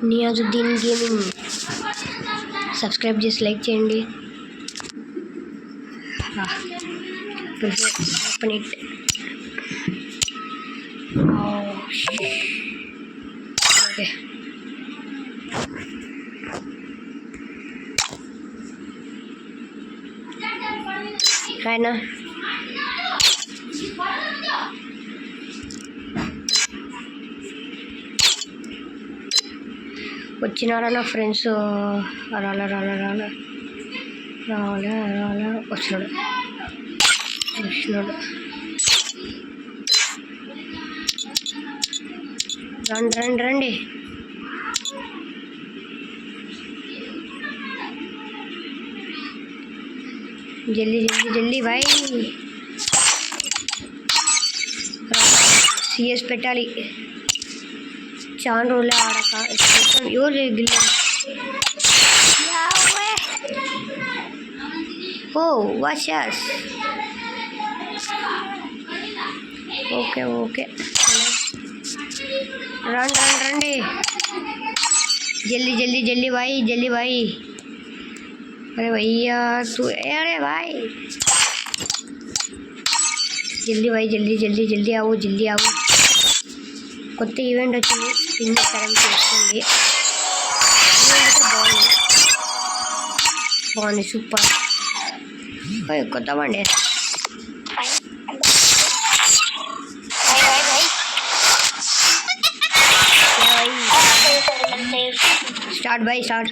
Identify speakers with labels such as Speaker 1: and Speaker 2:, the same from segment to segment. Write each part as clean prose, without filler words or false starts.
Speaker 1: Niyazuddin gaming subscribe చేసి like చేయండి. Open it. Okay, హాయ్నా. వచ్చినారా నా ఫ్రెండ్స్? రాలా రాలా రాలా రాలే రాలే వచ్చినాడు. రండి రండి రండి. జల్దీ జల్దీ జల్దీ భాయ్. సిఎస్ పెట్టాలి. చాలా రోజులే ఆడక. ఎవరు గిల్ల? ఓ వాషస్. ఓకే ఓకే, రండి రండి రండి. जल्दी जल्दी जल्दी भाई, जल्दी भाई. अरे भैया तू, अरे भाई जल्दी भाई, जल्दी जल्दी जल्दी आओ, जल्दी आओ. కొత్త ఈవెంట్ వచ్చింది, స్పిన్ తరం చేసుకోండి. ఈవెంట్ బాగుంది, బాగుంది, సూపర్. కొత్త బండి. स्टार्ट भाई स्टार्ट.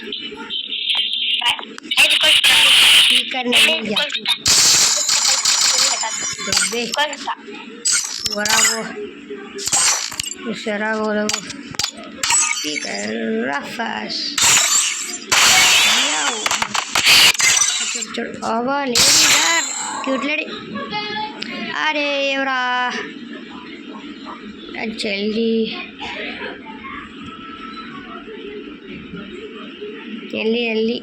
Speaker 1: स्पीकर नहीं स्पीकर रफास क्यूट लेडी. अरे एवरा जल्दी जल्दी जल्दी.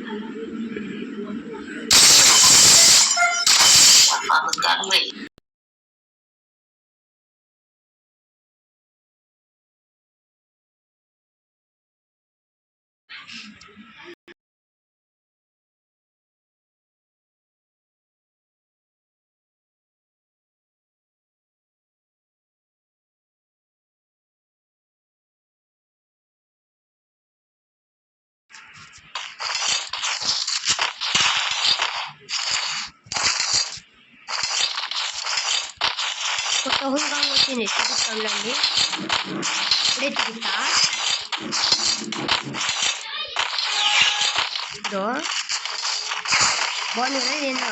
Speaker 1: కొత్త హుంగాంగ్ వచ్చింది, చూపిస్తాంలేండి. ఇప్పుడే చూపిస్తా. ఇదో బాగుంది కదా, ఇదేందో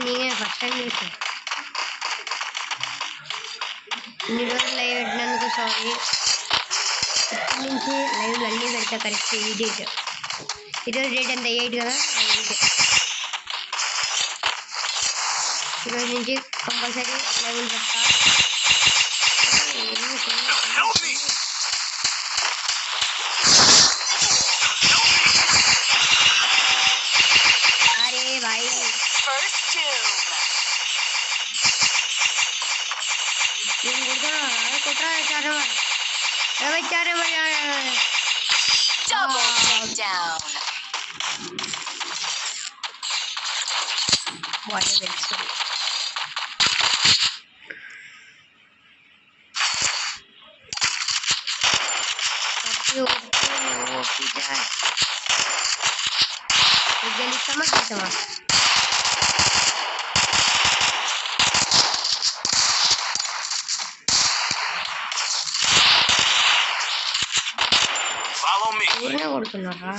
Speaker 1: నేనే ఫస్ట్ టైం చూసాను. ఇన్ని రోజులు లైవ్ పెట్టినందుకు సారీ. ఇప్పటి నుంచి లైవ్లు అన్నీ పెడతా కరెక్ట్. ఈ డేట్, ఈరోజు డేట్ ఎంత? 8 కదా, 8. ఈరోజు నుంచి కంపల్సరీ లైవ్లు పెడతా. అరే భాయ్ నేను కొడుతున్నా, కొట్టరా 4 number. 4 number
Speaker 2: double takedown.
Speaker 1: Water తెలుస్తుంది. గెలుస్తామా గెలుస్తామా? ఊరినే కొడుతున్నారా?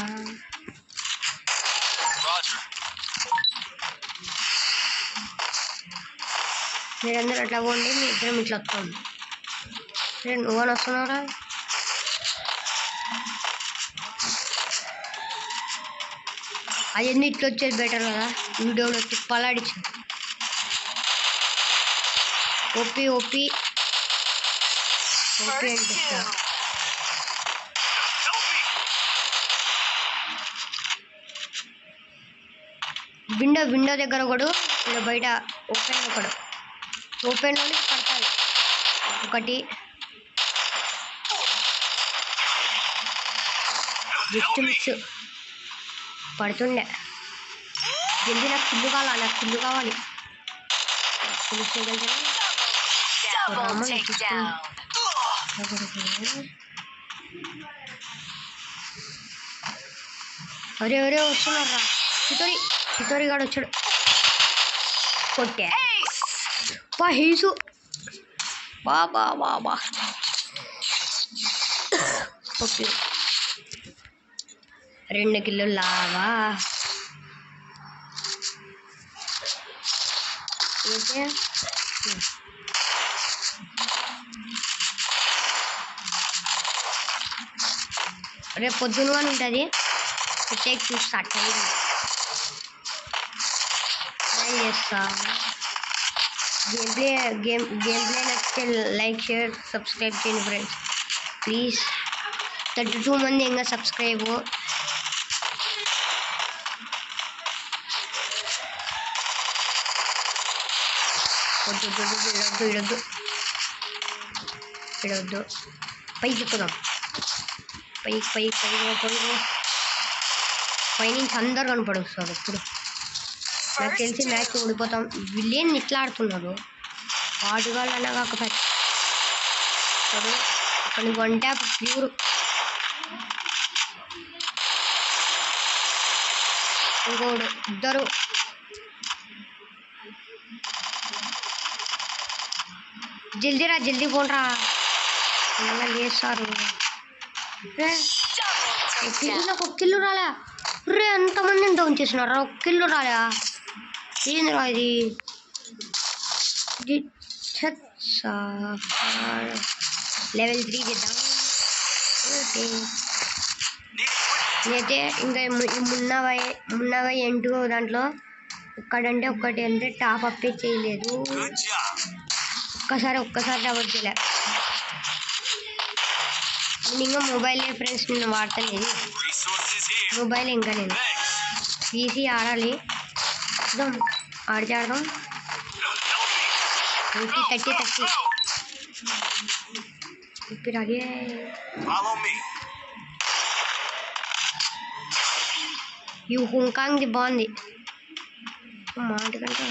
Speaker 1: మీరందరూ అట్లా పోండి, మీ ఇద్దరం ఇట్లా వస్తాం. నువ్వని వస్తున్నావురా? అవన్నీ ఇట్లా వచ్చేది బెటర్ కదా. వీడియోలో వచ్చి పలాడిచ్చు. ఓపి ఓపి ఓపి అంటే విండో దగ్గర ఒకడు, ఇక్కడ బయట ఓపెన్ ఒకడు. ఓపెన్లోనే పడతాయి. ఒకటి జస్ట్ మిస్ పడుతుండే. జల్దీ నాకు కిల్లు కావాలి. పోలీస్ చేయగలిగితే
Speaker 2: Double takedown.
Speaker 1: అరే వస్తున్నారా? చితోరి గాడు వచ్చాడు. కొట్టే బా హీసు బాబా ఓకే 2 కిలోలు లావా అయితే రేపు పొద్దున ఉంటుంది. టేక్ చూస్తా ట్రై చేస్తా. గేమ్ ప్లే నచ్చితే లైక్ షేర్ సబ్స్క్రైబ్ చేయండి ఫ్రెండ్స్ ప్లీజ్. 32 మంది ఇంకా సబ్స్క్రైబ్. ఇడొద్దు పైకి ఎక్కుదాం. పైనుంచి అందరు కనపడుస్తారు. ఇప్పుడు నాకు తెలిసి మ్యాచ్ ఓడిపోతాం. వీళ్ళేం ఇట్లా ఆడుతున్నారు. వాడుగాళ్ళు అన్నా కాకపోతే అక్కడికి 1 ట్యాప్ ప్యూర్. ఇంకోడు ఇద్దరు జల్దీ పోండ్రా అలా చేస్తారు. నాకు 1 కిల్లు రాలే. రే ఎంతమందిని డౌన్ చేసినారా? 1 కిల్లు రాలే. ఏందిరా ఇది? లెవెల్ 3 చేద్దాం. నేనైతే ఇంకా మున్నవై ఎంటూ దాంట్లో ఒక్కడంటే ఒక్కటి అంటే టాప్ అప్ చేయలేదు. ఒక్కసారి డబుల్ చేయలే. నేను ఇంకా మొబైల్ ఫ్రెండ్స్ నేను వాడతలేదు. మొబైల్ ఇంకా నేను పీసీ ఆడాలి. చూద్దాం ఆడితే ఆడదాం. 30 ఇప్పుడు అదే ఈ హుంకాంగ్ది బాగుంది. మాట కంటే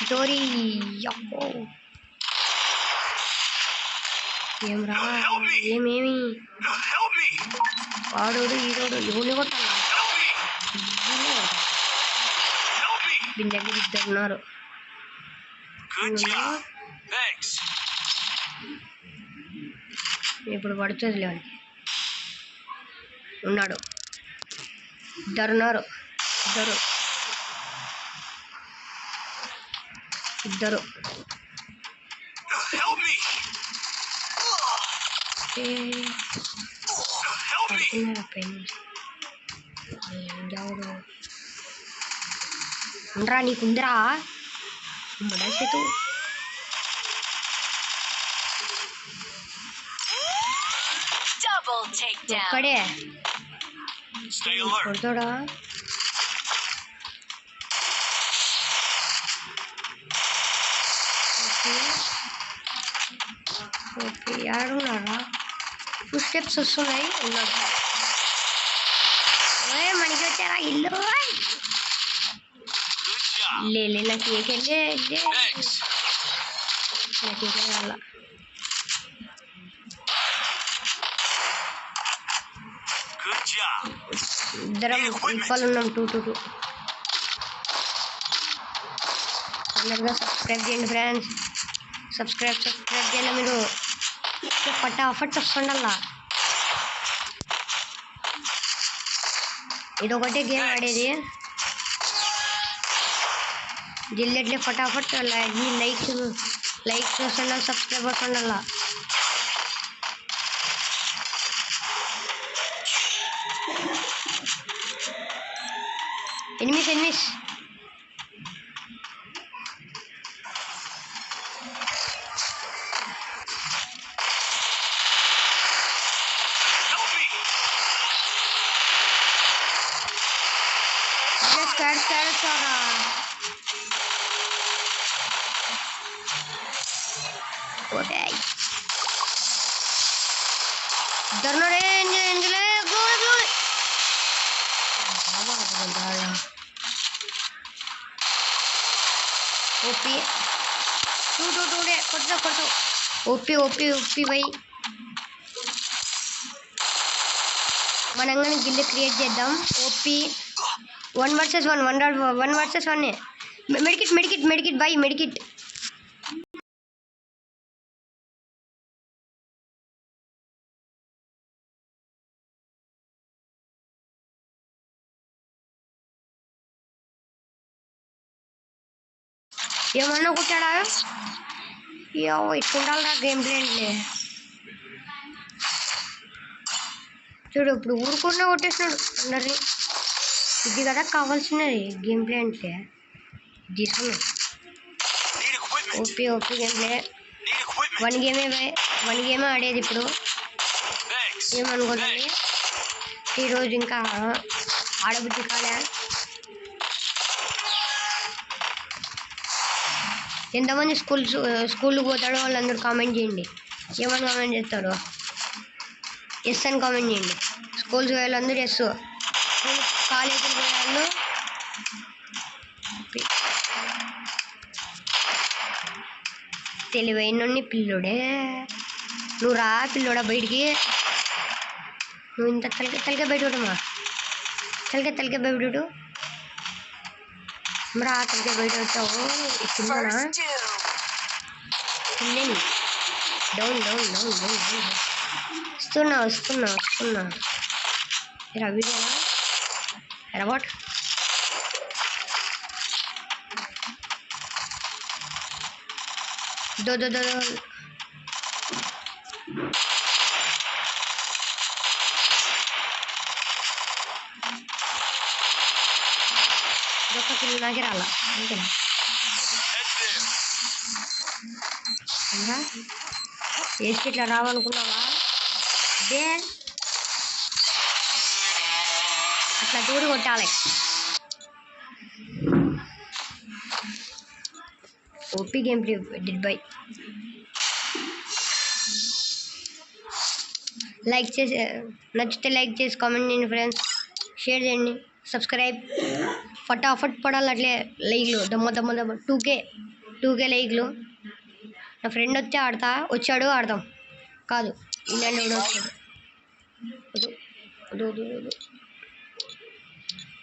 Speaker 1: స్టోరీ ఏమ్రా ఏమేమి వాడోడు ఈడోడు ఎవరిని కొట్టాలి? దీని దగ్గర 2 ఉన్నారు. ఇప్పుడు పడుతుంది లేవని ఉన్నాడు. 2 ఉన్నారు. ఇద్దరు ఉండరా నీకుందరా మడసేతు
Speaker 2: Double takedown.
Speaker 1: ఒక్కడే కొడతాడా? ఓకే ఆడున్నారా? 2 స్టెప్స్ వస్తున్నాయి. ఉన్నాడు. మనకి వచ్చారా ఇల్లు? లే నాకు ఏకెళ్ళే వాళ్ళ ఇద్దరం ఈక్వల్ ఉన్నాం. 2-2. తొందరగా సబ్స్క్రైబ్ చేయండి ఫ్రెండ్స్. సబ్స్క్రైబ్ చేయాలి మీరు. ఫటాఫట్ వస్తుండల్లా. ఇదొకటే గేమ్ ఆడేది. జిల్లెట్లే ఫటాఫట్ లైక్స్ వస్తుండాలి. సబ్స్క్రైబర్స్ ఉండాలా. ఎనిమిస్ సారా ధర్నడే ఎంజలే గ్లోరీ గ్లోరీ ఓపీ టూ కొట్టు ఓపీ ఓపీ ఓపీ బై మనంగానే గిల్లు క్రియేట్ చేద్దాం OP 1 versus 1 1 versus 1 medkit by medkit ఏమన్నా కుట్టాడా ఇట్టుండాలిరా గేమ్ ప్లే అంటే చూడు ఇప్పుడు ఊరుకున్నా కొట్టేసినాడు అందరినీ ఇది కదా కావాల్సినది గేమ్ ప్లే అంటే తీసుకున్నాడు ఓపీ గేమ్ ప్లే 1 గేమే ఆడేది ఇప్పుడు ఏమనుకోండి ఈరోజు ఇంకా ఆడబుద్ధి కాలే ఎంతమంది స్కూల్కి పోతాడో వాళ్ళందరూ కామెంట్ చేయండి ఏమని కామెంట్ చేస్తారో ఎస్ అని కామెంట్ చేయండి స్కూల్స్ వాళ్ళందరూ ఎస్ కాలేజీకి పోయేవాళ్ళు తెలివైన పిల్లోడే నువ్వు రా పిల్లోడా బయటికి నువ్వు ఇంత తలకే బయటమా తలకే బయట రా తలకే బయట వచ్చావు తిన్నానా తిన్నాను డౌన్ వస్తున్నా వీడియోనా ఎరబాట్ దో ఒక్క కిలో నాకే రాలా అంతేనా ఇంకా వేసి ఇట్లా రావనుకున్నావా అదే అట్లా దూరి కొట్టాలి OP game play did buy like చేసి నచ్చితే లైక్ చేసి కామెంట్ చేయండి ఫ్రెండ్స్ షేర్ చేయండి సబ్స్క్రైబ్ ఫటాఫట్ పడాలి అట్లే లైక్లు దమ్మ 2K లైక్లు నా ఫ్రెండ్ వచ్చాడు ఆడతాం కాదు ఇలాంటి కూడా వచ్చాడు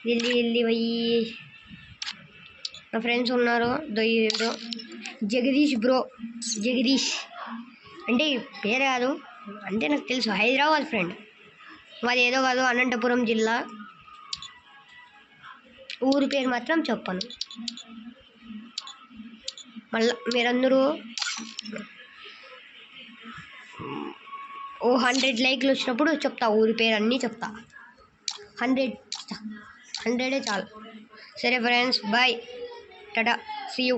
Speaker 1: వెళ్ళి పోయి నా ఫ్రెండ్స్ ఉన్నారు దొయ్యడు జగదీష్ అంటే పేరు కాదు అంటే నాకు తెలుసు హైదరాబాద్ ఫ్రెండ్ మాది ఏదో కాదు అనంతపురం జిల్లా ఊరి పేరు మాత్రం చెప్పను మళ్ళీ మీరందరూ 100 లైక్లు వచ్చినప్పుడు చెప్తా ఊరి పేరు అన్నీ చెప్తా 100 చాలు సరే friends bye tata see you